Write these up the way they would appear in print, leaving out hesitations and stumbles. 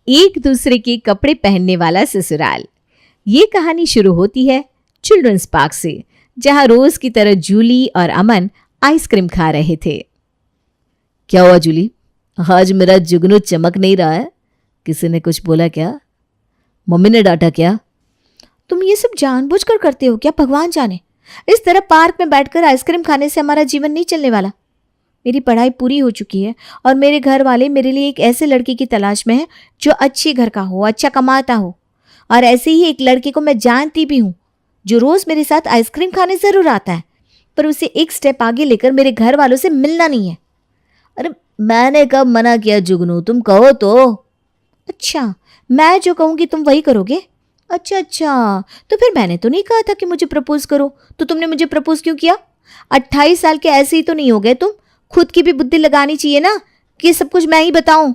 एक दूसरे के कपड़े पहनने वाला ससुराल। ये कहानी शुरू होती है चिल्ड्रंस पार्क से, जहां रोज की तरह जूली और अमन आइसक्रीम खा रहे थे। क्या हुआ जूली, आज मेरा जुगनू चमक नहीं रहा है? किसी ने कुछ बोला क्या? मम्मी ने डांटा क्या? तुम ये सब जानबूझकर करते हो क्या? भगवान जाने। इस तरह पार्क में बैठकर आइसक्रीम खाने से हमारा जीवन नहीं चलने वाला। मेरी पढ़ाई पूरी हो चुकी है और मेरे घर वाले मेरे लिए एक ऐसे लड़के की तलाश में है जो अच्छे घर का हो, अच्छा कमाता हो। और ऐसे ही एक लड़के को मैं जानती भी हूँ जो रोज मेरे साथ आइसक्रीम खाने जरूर आता है, पर उसे एक स्टेप आगे लेकर मेरे घर वालों से मिलना नहीं है। अरे मैंने कब मना किया जुगनू, तुम कहो तो। अच्छा, मैं जो कहूँगी तुम वही करोगे? अच्छा, तो फिर मैंने तो नहीं कहा था कि मुझे प्रपोज करो, तो तुमने मुझे प्रपोज क्यों किया? 28 साल के ऐसे ही तो नहीं हो गए तुम? खुद की भी बुद्धि लगानी चाहिए ना कि सब कुछ मैं ही बताऊं।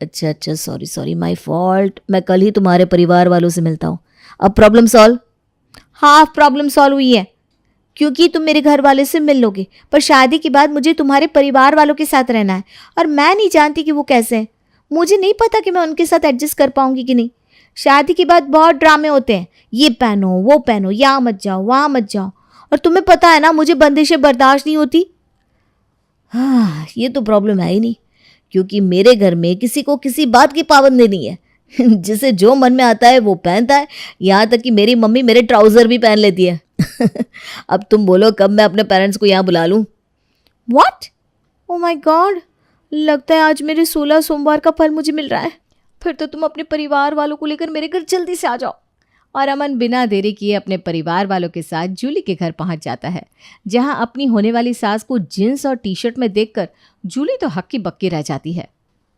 अच्छा, सॉरी माय फॉल्ट। मैं कल ही तुम्हारे परिवार वालों से मिलता हूँ। अब problem solve? Half problem solve हुई है, क्योंकि तुम मेरे घर वाले से मिल लोगे, पर शादी के बाद मुझे तुम्हारे परिवार वालों के साथ रहना है और मैं नहीं जानती कि वो कैसे हैं। मुझे नहीं पता कि मैं उनके साथ एडजस्ट कर पाऊंगी कि नहीं। शादी के बाद बहुत ड्रामे होते हैं, ये पहनो वो पहनो, यहाँ मत जाओ वहाँ मत जाओ, और तुम्हें पता है ना मुझे बंदिशें बर्दाश्त नहीं होती। हाँ, ये तो प्रॉब्लम है ही नहीं, क्योंकि मेरे घर में किसी को किसी बात की पाबंदी नहीं है। जिसे जो मन में आता है वो पहनता है, यहाँ तक कि मेरी मम्मी मेरे ट्राउजर भी पहन लेती है। अब तुम बोलो कब मैं अपने पेरेंट्स को यहाँ बुला लूँ? व्हाट? ओ माय गॉड, लगता है आज मेरे 16 सोमवार का फल मुझे मिल रहा है। फिर तो तुम अपने परिवार वालों को लेकर मेरे घर जल्दी से आ जाओ। और अमन बिना देरी किए अपने परिवार वालों के साथ जूली के घर पहुंच जाता है, जहां अपनी होने वाली सास को जींस और टी शर्ट में देखकर जूली तो हक्की बक्की रह जाती है।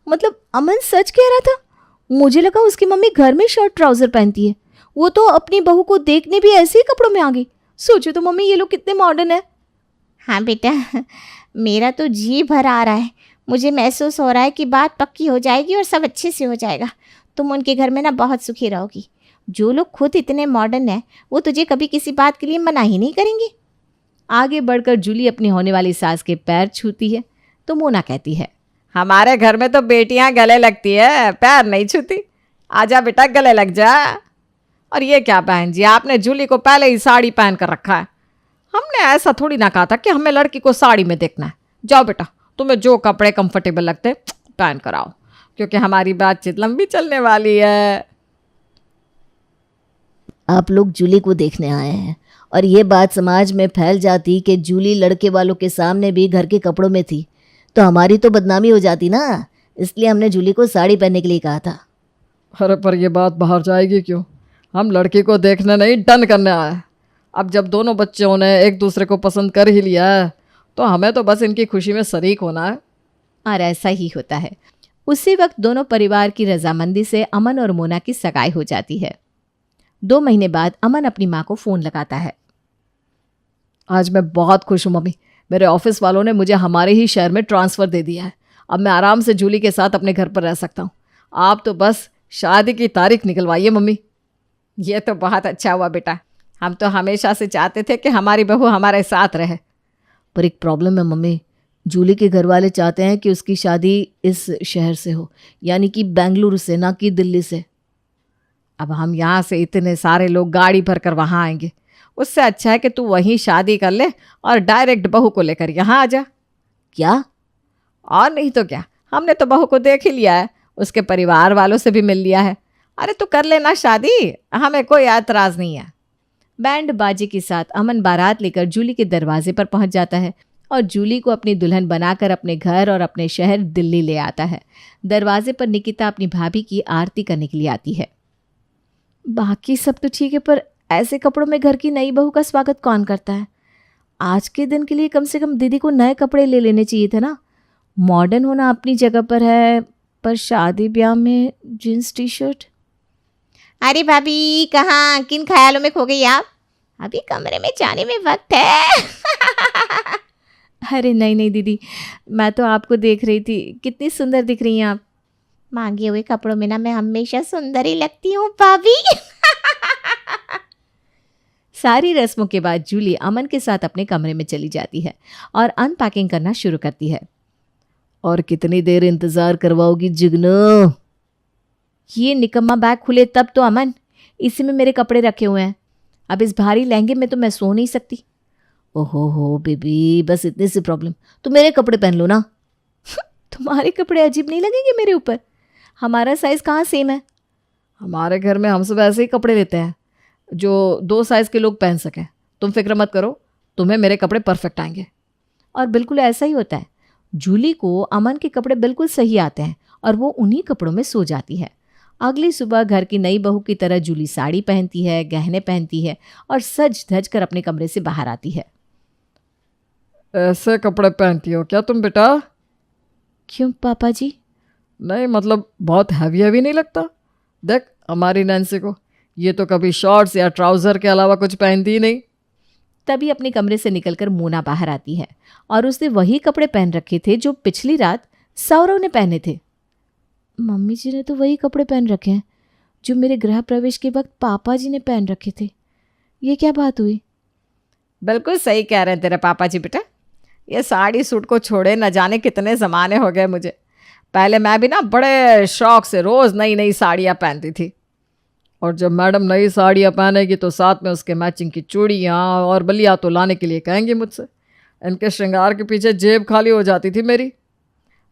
मतलब अमन सच कह रहा था? मुझे लगा उसकी मम्मी घर में शर्ट ट्राउजर पहनती है। वो तो अपनी बहू को देखने भी ऐसे ही कपड़ों में आ गई। सोचो तो मम्मी, ये लोग कितने मॉडर्न है। हाँ बेटा, मेरा तो जी भर आ रहा है। मुझे महसूस हो रहा है कि बात पक्की हो जाएगी और सब अच्छे से हो जाएगा। तुम उनके घर में ना बहुत सुखी रहोगी। जो लोग खुद इतने मॉडर्न हैं वो तुझे कभी किसी बात के लिए मना ही नहीं करेंगे। आगे बढ़कर जूली अपनी होने वाली सास के पैर छूती है तो मोना कहती है, हमारे घर में तो बेटियां गले लगती है, पैर नहीं छूती। आजा बेटा, गले लग जा। और ये क्या बहन जी, आपने जूली को पहले ही साड़ी पहन कर रखा है। हमने ऐसा थोड़ी ना कहा था कि हमें लड़की को साड़ी में देखना है। जाओ बेटा, तुम्हें जो कपड़े कंफर्टेबल लगते पहन कर आओ, क्योंकि हमारी बातचीत लंबी चलने वाली है। आप लोग जूली को देखने आए हैं और ये बात समाज में फैल जाती कि जूली लड़के वालों के सामने भी घर के कपड़ों में थी, तो हमारी तो बदनामी हो जाती ना। इसलिए हमने जूली को साड़ी पहनने के लिए कहा था। अरे पर ये बात बाहर जाएगी क्यों? हम लड़की को देखने नहीं, डन करने आए। अब जब दोनों बच्चों ने एक दूसरे को पसंद कर ही लिया है तो हमें तो बस इनकी खुशी में शरीक होना है। और ऐसा ही होता है। उसी वक्त दोनों परिवार की रजामंदी से अमन और मोना की सगाई हो जाती है। 2 महीने बाद अमन अपनी माँ को फ़ोन लगाता है। आज मैं बहुत खुश हूँ मम्मी, मेरे ऑफिस वालों ने मुझे हमारे ही शहर में ट्रांसफ़र दे दिया है। अब मैं आराम से जूली के साथ अपने घर पर रह सकता हूँ। आप तो बस शादी की तारीख निकलवाइए मम्मी। ये तो बहुत अच्छा हुआ बेटा, हम तो हमेशा से चाहते थे कि हमारी बहू हमारे साथ रहे। पर एक प्रॉब्लम है मम्मी, जूली के घर वाले चाहते हैं कि उसकी शादी इस शहर से हो, यानी कि बेंगलुरु से, ना कि दिल्ली से। अब हम यहाँ से इतने सारे लोग गाड़ी भर कर वहाँ आएंगे, उससे अच्छा है कि तू वहीं शादी कर ले और डायरेक्ट बहू को लेकर यहाँ आ जा। क्या? और नहीं तो क्या, हमने तो बहू को देख ही लिया है, उसके परिवार वालों से भी मिल लिया है। अरे तू कर लेना शादी, हमें कोई एतराज़ नहीं है। बैंड बाजे के साथ अमन बारात लेकर जूली के दरवाजे पर पहुंच जाता है और जूली को अपनी दुल्हन बनाकर अपने घर और अपने शहर दिल्ली ले आता है। दरवाजे पर निकिता अपनी भाभी की आरती करने के लिए आती है। बाकी सब तो ठीक है, पर ऐसे कपड़ों में घर की नई बहू का स्वागत कौन करता है? आज के दिन के लिए कम से कम दीदी को नए कपड़े ले लेने चाहिए थे ना। मॉडर्न होना अपनी जगह पर है, पर शादी ब्याह में जींस टी शर्ट। अरे भाभी, कहाँ किन ख्यालों में खो गई आप? अभी कमरे में जाने में वक्त है। अरे नहीं दीदी, मैं तो आपको देख रही थी, कितनी सुंदर दिख रही हैं आप। मांगे हुए कपड़ों में ना मैं हमेशा सुंदर ही लगती हूँ भाभी। सारी रस्मों के बाद जूली अमन के साथ अपने कमरे में चली जाती है और अनपैकिंग करना शुरू करती है। और कितनी देर इंतज़ार करवाओगी जुगनू? ये निकम्मा बैग खुले तब तो अमन, इसी में मेरे कपड़े रखे हुए हैं। अब इस भारी लहंगे में तो मैं सो नहीं सकती। ओहो हो बेबी, बस इतनी सी प्रॉब्लम, तो मेरे कपड़े पहन लो ना। तुम्हारे कपड़े अजीब नहीं लगेंगे मेरे ऊपर? हमारा साइज कहाँ सेम है? हमारे घर में हम सब ऐसे ही कपड़े लेते हैं जो 2 साइज़ के लोग पहन सकें। तुम फिक्र मत करो, तुम्हें मेरे कपड़े परफेक्ट आएंगे। और बिल्कुल ऐसा ही होता है। जूली को अमन के कपड़े बिल्कुल सही आते हैं और वो उन्हीं कपड़ों में सो जाती है। अगली सुबह घर की नई बहू की तरह जूली साड़ी पहनती है, गहने पहनती है और सज धज कर अपने कमरे से बाहर आती है। ऐसे कपड़े पहनती हो क्या तुम बेटा? क्यों पापा जी? नहीं मतलब बहुत हैवी हैवी नहीं लगता? देख हमारी नैन्सी को, ये तो कभी शॉर्ट्स या ट्राउज़र के अलावा कुछ पहनती ही नहीं। तभी अपने कमरे से निकलकर मोना बाहर आती है और उसने वही कपड़े पहन रखे थे जो पिछली रात सौरव ने पहने थे। मम्मी जी ने तो वही कपड़े पहन रखे हैं जो मेरे गृह प्रवेश के वक्त पापा जी ने पहन रखे थे। ये क्या बात हुई? बिल्कुल सही कह रहे हैं तेरे पापा जी बेटा। ये साड़ी सूट को छोड़े न जाने कितने ज़माने हो गए मुझे। पहले मैं भी ना बड़े शौक से रोज़ नई नई साड़ियाँ पहनती थी। और जब मैडम नई साड़ियाँ पहनेगी तो साथ में उसके मैचिंग की चूड़ियाँ और बलिया तो लाने के लिए कहेंगी मुझसे। इनके श्रृंगार के पीछे जेब खाली हो जाती थी मेरी।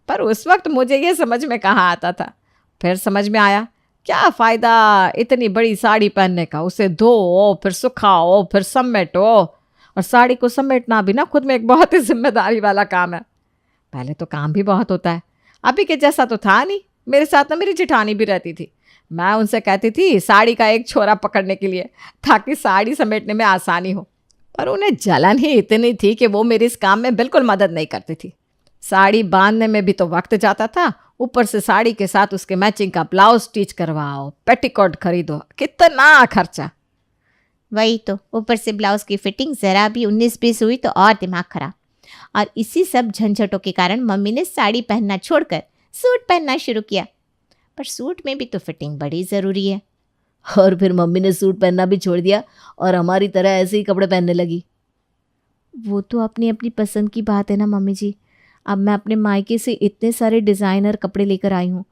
पर उस वक्त मुझे ये समझ में कहाँ आता था। फिर समझ में आया क्या फ़ायदा इतनी बड़ी साड़ी पहनने का, उसे धो फिर सुखाओ फिर समेटो। और साड़ी को समेटना भी ना खुद में एक बहुत ही जिम्मेदारी वाला काम है। पहले तो काम भी बहुत होता है, अभी के जैसा तो था नहीं। मेरे साथ ना मेरी जेठानी भी रहती थी। मैं उनसे कहती थी साड़ी का एक छोरा पकड़ने के लिए, ताकि साड़ी समेटने में आसानी हो। पर उन्हें जलन ही इतनी थी कि वो मेरे इस काम में बिल्कुल मदद नहीं करती थी। साड़ी बांधने में भी तो वक्त जाता था, ऊपर से साड़ी के साथ उसके मैचिंग का ब्लाउज स्टिच करवाओ, पेटीकोट खरीदो, कितना खर्चा। वही तो, ऊपर से ब्लाउज की फिटिंग ज़रा भी 19-20 हुई तो और दिमाग खराब। और इसी सब झंझटों के कारण मम्मी ने साड़ी पहनना छोड़कर सूट पहनना शुरू किया। पर सूट में भी तो फिटिंग बड़ी ज़रूरी है। और फिर मम्मी ने सूट पहनना भी छोड़ दिया और हमारी तरह ऐसे ही कपड़े पहनने लगी। वो तो अपनी अपनी पसंद की बात है ना मम्मी जी। अब मैं अपने मायके से इतने सारे डिज़ाइनर कपड़े लेकर आई हूँ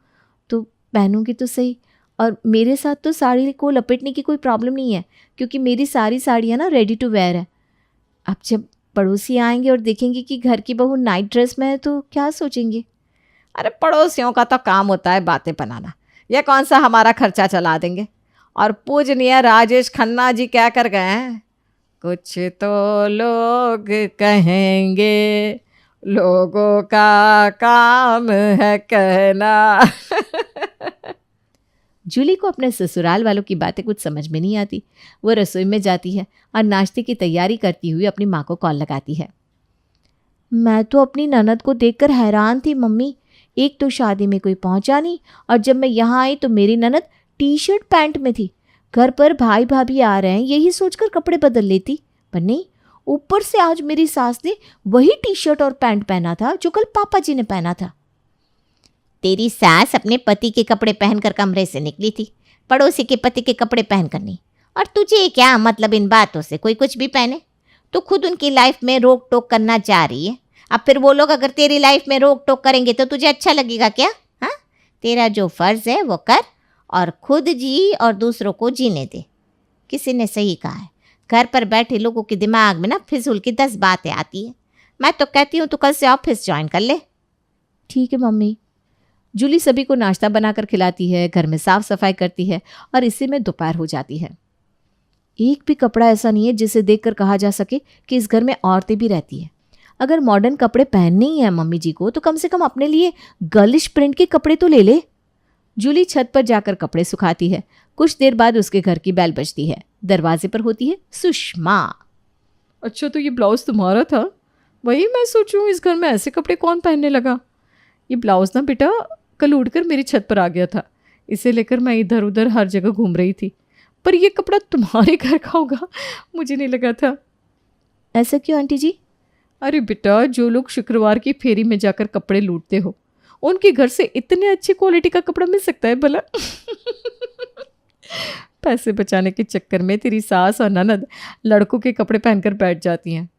तो पहनूंगी तो सही। और मेरे साथ तो साड़ी को लपेटने की कोई प्रॉब्लम नहीं है, क्योंकि मेरी सारी साड़ियाँ ना रेडी टू वेयर है। अब जब पड़ोसी आएंगे और देखेंगे कि घर की बहू नाइट ड्रेस में है तो क्या सोचेंगे? अरे पड़ोसियों का तो काम होता है बातें बनाना, ये कौन सा हमारा खर्चा चला देंगे। और पूजनीय राजेश खन्ना जी क्या कर गए हैं, कुछ तो लोग कहेंगे, लोगों का काम है कहना। जूली को अपने ससुराल वालों की बातें कुछ समझ में नहीं आती। वो रसोई में जाती है और नाश्ते की तैयारी करती हुई अपनी माँ को कॉल लगाती है। मैं तो अपनी ननद को देखकर हैरान थी मम्मी। एक तो शादी में कोई पहुंचा नहीं और जब मैं यहाँ आई तो मेरी ननद टी शर्ट पैंट में थी। घर पर भाई भाभी आ रहे हैं यही सोचकर कपड़े बदल लेती, पर नहीं, ऊपर से आज मेरी सास ने वही टी शर्ट और पैंट पहना था जो कल पापा जी ने पहना था। तेरी सास अपने पति के कपड़े पहनकर कमरे से निकली थी, पड़ोसी के पति के कपड़े पहनकर नहीं। और तुझे क्या मतलब इन बातों से? कोई कुछ भी पहने, तो खुद उनकी लाइफ में रोक टोक करना चाह रही है। अब फिर वो लोग अगर तेरी लाइफ में रोक टोक करेंगे तो तुझे अच्छा लगेगा क्या? हाँ, तेरा जो फ़र्ज़ है वो कर और खुद जी और दूसरों को जीने दे। किसी ने सही कहा है, घर पर बैठे लोगों के दिमाग में ना फिजूल की 10 बातें आती हैं। मैं तो कहती हूँ तू कल से ऑफिस ज्वाइन कर ले। ठीक है मम्मी। जूली सभी को नाश्ता बनाकर खिलाती है, घर में साफ सफाई करती है और इसी में दोपहर हो जाती है। एक भी कपड़ा ऐसा नहीं है जिसे देखकर कहा जा सके कि इस घर में औरतें भी रहती हैं। अगर मॉडर्न कपड़े पहनने ही हैं मम्मी जी को तो कम से कम अपने लिए गर्लिश प्रिंट के कपड़े तो ले ले। जूली छत पर जाकर कपड़े सुखाती है। कुछ देर बाद उसके घर की बेल बजती है। दरवाजे पर होती है सुषमा। अच्छा तो ये ब्लाउज़ तुम्हारा था? वही मैं सोचूं इस घर में ऐसे कपड़े कौन पहनने लगा। ये ब्लाउज़ ना बेटा कल उड़कर मेरी छत पर आ गया था, इसे लेकर मैं इधर उधर हर जगह घूम रही थी। पर ये कपड़ा तुम्हारे घर का होगा मुझे नहीं लगा था। ऐसा क्यों आंटी जी? अरे बेटा, जो लोग शुक्रवार की फेरी में जाकर कपड़े लूटते हो उनके घर से इतने अच्छी क्वालिटी का कपड़ा मिल सकता है भला? पैसे बचाने के चक्कर में तेरी सास और ननद लड़कों के कपड़े पहनकर बैठ जाती हैं।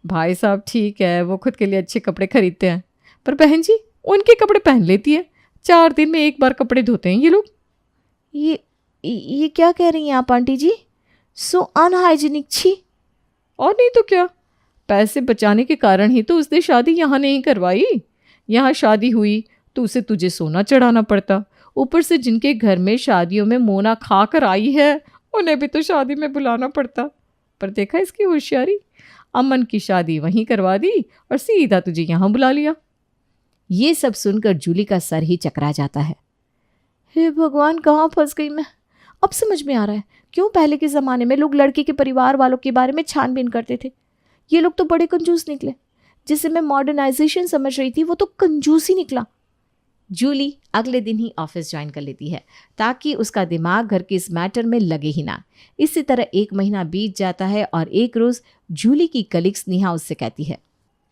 भाई साहब ठीक है, वो खुद के लिए अच्छे कपड़े खरीदते हैं, पर बहन जी उनके कपड़े पहन लेती है। 4 दिन में एक बार कपड़े धोते हैं ये लोग। ये क्या कह रही हैं आप आंटी जी? सो अनहाइजीनिक, छी। और नहीं तो क्या, पैसे बचाने के कारण ही तो उसने शादी यहाँ नहीं करवाई। यहाँ शादी हुई तो उसे तुझे सोना चढ़ाना पड़ता। ऊपर से जिनके घर में शादियों में मोना खा कर आई है उन्हें भी तो शादी में बुलाना पड़ता। पर देखा इसकी होशियारी, अमन की शादी वहीं करवा दी और सीधा तुझे यहाँ बुला लिया। ये सब सुनकर जूली का सर ही चकरा जाता है। हे भगवान, कहाँ फंस गई मैं। अब समझ में आ रहा है क्यों पहले के ज़माने में लोग लड़के के परिवार वालों के बारे में छानबीन करते थे। ये लोग तो बड़े कंजूस निकले। जिसे मैं मॉडर्नाइजेशन समझ रही थी वो तो कंजूस ही निकला। जूली अगले दिन ही ऑफिस ज्वाइन कर लेती है ताकि उसका दिमाग घर के इस मैटर में लगे ही ना। इसी तरह 1 महीना बीत जाता है और एक रोज़ जूली की कलीग स्नेहा उससे कहती है,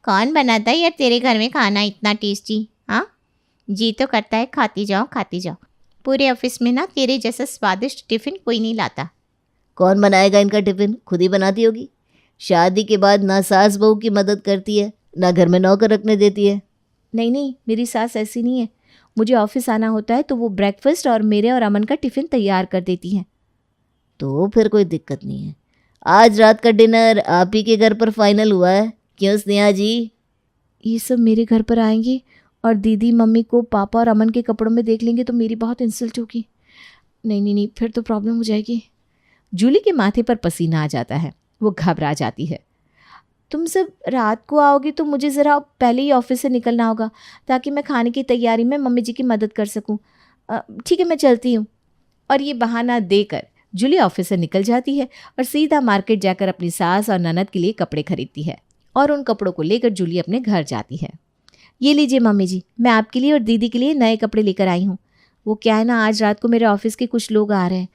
कौन बनाता है यार तेरे घर में खाना इतना टेस्टी? हाँ, जी तो करता है खाती जाओ खाती जाओ। पूरे ऑफिस में ना तेरे जैसा स्वादिष्ट टिफ़िन कोई नहीं लाता। कौन बनाएगा इनका टिफ़िन? खुद ही बनाती होगी। शादी के बाद ना सास बहू की मदद करती है, ना घर में नौकर रखने देती है। नहीं, मेरी सास ऐसी नहीं है। मुझे ऑफिस आना होता है तो वो ब्रेकफास्ट और मेरे और अमन का टिफ़िन तैयार कर देती हैं। तो फिर कोई दिक्कत नहीं है। आज रात का डिनर आप ही के घर पर फाइनल हुआ है, क्यों स्नेहा जी? ये सब मेरे घर पर आएंगे और दीदी मम्मी को पापा और अमन के कपड़ों में देख लेंगे तो मेरी बहुत इंसल्ट होगी। नहीं, फिर तो प्रॉब्लम हो जाएगी। जूली के माथे पर पसीना आ जाता है। वो घबरा जाती है। तुम सब रात को आओगे तो मुझे ज़रा पहले ही ऑफिस से निकलना होगा ताकि मैं खाने की तैयारी में मम्मी जी की मदद कर सकूं। ठीक है, मैं चलती हूँ। और ये बहाना देकर जूली ऑफिस से निकल जाती है और सीधा मार्केट जाकर अपनी सास और ननद के लिए कपड़े खरीदती है और उन कपड़ों को लेकर जूली अपने घर जाती है। ये लीजिए मम्मी जी, मैं आपके लिए और दीदी के लिए नए कपड़े लेकर आई हूँ। वो क्या है ना, आज रात को मेरे ऑफिस के कुछ लोग आ रहे हैं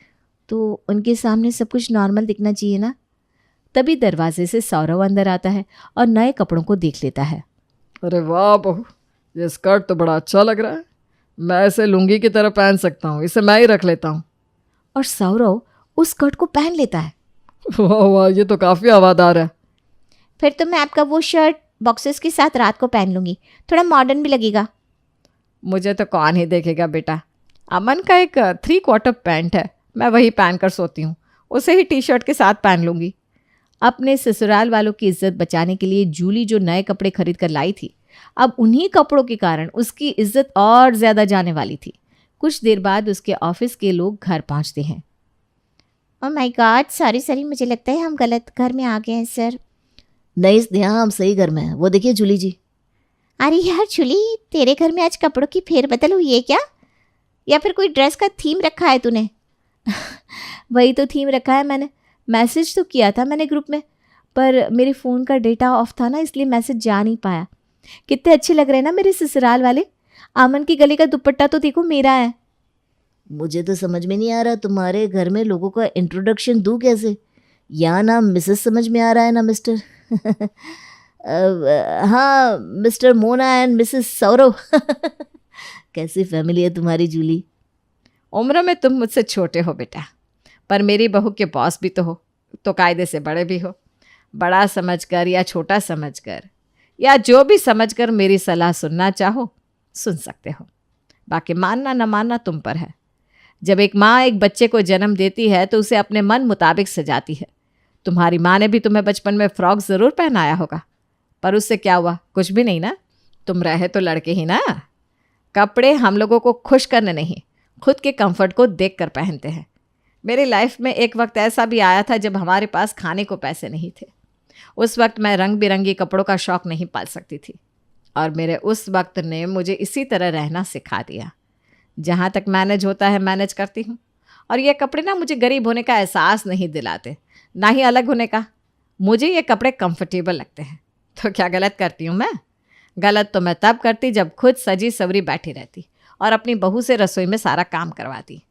तो उनके सामने सब कुछ नॉर्मल दिखना चाहिए ना। तभी दरवाजे से सौरव अंदर आता है और नए कपड़ों को देख लेता है। अरे वाह बहू, ये स्कर्ट तो बड़ा अच्छा लग रहा है। मैं इसे लुंगी की तरह पहन सकता हूँ, इसे मैं ही रख लेता हूँ। और सौरव उस स्कर्ट को पहन लेता है। वाह वाह, ये तो काफ़ी हवादार है। फिर तो मैं आपका वो शर्ट बॉक्सेस के साथ रात को पहन लूँगी, थोड़ा मॉडर्न भी लगेगा। मुझे तो कौन ही देखेगा बेटा। अमन का एक 3/4 पैंट है, मैं वही पहन कर सोती हूँ, उसे ही टी-शर्ट के साथ पहन लूँगी। अपने ससुराल वालों की इज्जत बचाने के लिए जूली जो नए कपड़े खरीद कर लाई थी, अब उन्हीं कपड़ों के कारण उसकी इज्जत और ज़्यादा जाने वाली थी। कुछ देर बाद उसके ऑफिस के लोग घर पहुंचते हैं। ओह माय गॉड, सॉरी, मुझे लगता है हम गलत घर में आ गए हैं सर। नहीं स्नेहा, हम सही घर में हैं। वो देखिए जूली जी। अरे यार जूली, तेरे घर में आज कपड़ों की फेरबदल हुई है क्या? या फिर कोई ड्रेस का थीम रखा है तूने? वही तो थीम रखा है मैंने। मैसेज तो किया था मैंने ग्रुप में, पर मेरे फ़ोन का डेटा ऑफ था ना, इसलिए मैसेज जा नहीं पाया। कितने अच्छे लग रहे हैं ना मेरे ससुराल वाले। अमन की गले का दुपट्टा तो देखो मेरा है। मुझे तो समझ में नहीं आ रहा तुम्हारे घर में लोगों का इंट्रोडक्शन दूँ कैसे। यहाँ ना मिसेस समझ में आ रहा है ना मिस्टर। हाँ, mister Mona and mrs Saurav. कैसी फैमिली है तुम्हारी जूली। उम्र में तुम मुझसे छोटे हो बेटा, पर मेरी बहू के बॉस भी तो हो, तो कायदे से बड़े भी हो। बड़ा समझकर या छोटा समझकर या जो भी समझकर मेरी सलाह सुनना चाहो सुन सकते हो। बाकी मानना न मानना तुम पर है। जब एक माँ एक बच्चे को जन्म देती है तो उसे अपने मन मुताबिक सजाती है। तुम्हारी माँ ने भी तुम्हें बचपन में फ्रॉक ज़रूर पहनाया होगा, पर उससे क्या हुआ? कुछ भी नहीं ना। तुम रहे तो लड़के ही ना। कपड़े हम लोगों को खुश करने नहीं, खुद के कंफर्ट को देख कर पहनते हैं। मेरी लाइफ में एक वक्त ऐसा भी आया था जब हमारे पास खाने को पैसे नहीं थे। उस वक्त मैं रंग बिरंगी कपड़ों का शौक़ नहीं पाल सकती थी, और मेरे उस वक्त ने मुझे इसी तरह रहना सिखा दिया। जहाँ तक मैनेज होता है मैनेज करती हूँ, और ये कपड़े ना मुझे गरीब होने का एहसास नहीं दिलाते, ना ही अलग होने का। मुझे ये कपड़े कंफर्टेबल लगते हैं। तो क्या गलत करती हूँ मैं? गलत तो मैं तब करती जब खुद सजी सवरी बैठी रहती और अपनी बहू से रसोई में सारा काम करवाती।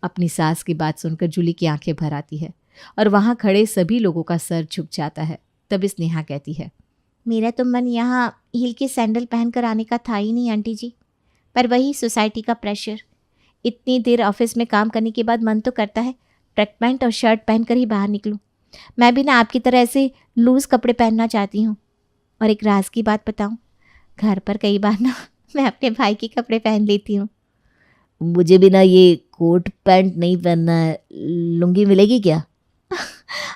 अपनी सास की बात सुनकर जूली की आंखें भर आती है और वहाँ खड़े सभी लोगों का सर झुक जाता है। तभी स्नेहा कहती है, मेरा तो मन यहाँ हील के सैंडल पहन कर आने का था ही नहीं आंटी जी, पर वही सोसाइटी का प्रेशर। इतनी देर ऑफिस में काम करने के बाद मन तो करता है ट्रैक पैंट और शर्ट पहन कर ही बाहर निकलूं। मैं भी ना आपकी तरह ऐसे लूज़ कपड़े पहनना चाहती हूँ। और एक राज की बात बताऊँ, घर पर कई बार ना मैं अपने भाई के कपड़े पहन लेती हूँ। मुझे भी ना ये कोट पैंट नहीं पहनना है, लुंगी मिलेगी क्या?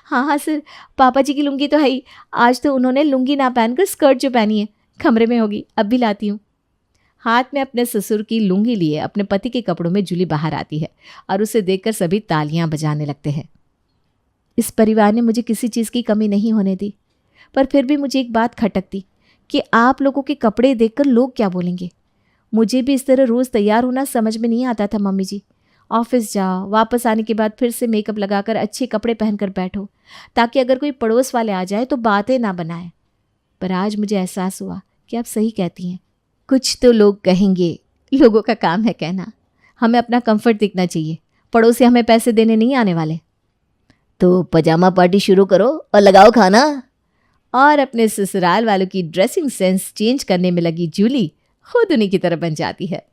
हाँ हाँ सर, पापा जी की लुंगी तो है ही। आज तो उन्होंने लुंगी ना पहनकर स्कर्ट जो पहनी है कमरे में होगी, अब भी लाती हूँ। हाथ में अपने ससुर की लुंगी लिए अपने पति के कपड़ों में जूली बाहर आती है और उसे देखकर सभी तालियां बजाने लगते हैं। इस परिवार ने मुझे किसी चीज़ की कमी नहीं होने दी, पर फिर भी मुझे एक बात खटकती कि आप लोगों के कपड़े देखकर लोग क्या बोलेंगे। मुझे भी इस तरह रोज़ तैयार होना समझ में नहीं आता था मम्मी जी। ऑफिस जाओ, वापस आने के बाद फिर से मेकअप लगाकर अच्छे कपड़े पहनकर बैठो ताकि अगर कोई पड़ोस वाले आ जाए तो बातें ना बनाए। पर आज मुझे एहसास हुआ कि आप सही कहती हैं। कुछ तो लोग कहेंगे, लोगों का काम है कहना। हमें अपना कंफर्ट दिखना चाहिए, पड़ोसी हमें पैसे देने नहीं आने वाले। तो पजामा पार्टी शुरू करो और लगाओ खाना। और अपने ससुराल वालों की ड्रेसिंग सेंस चेंज करने में लगी जूली खुद उन्हीं की तरह बन जाती है।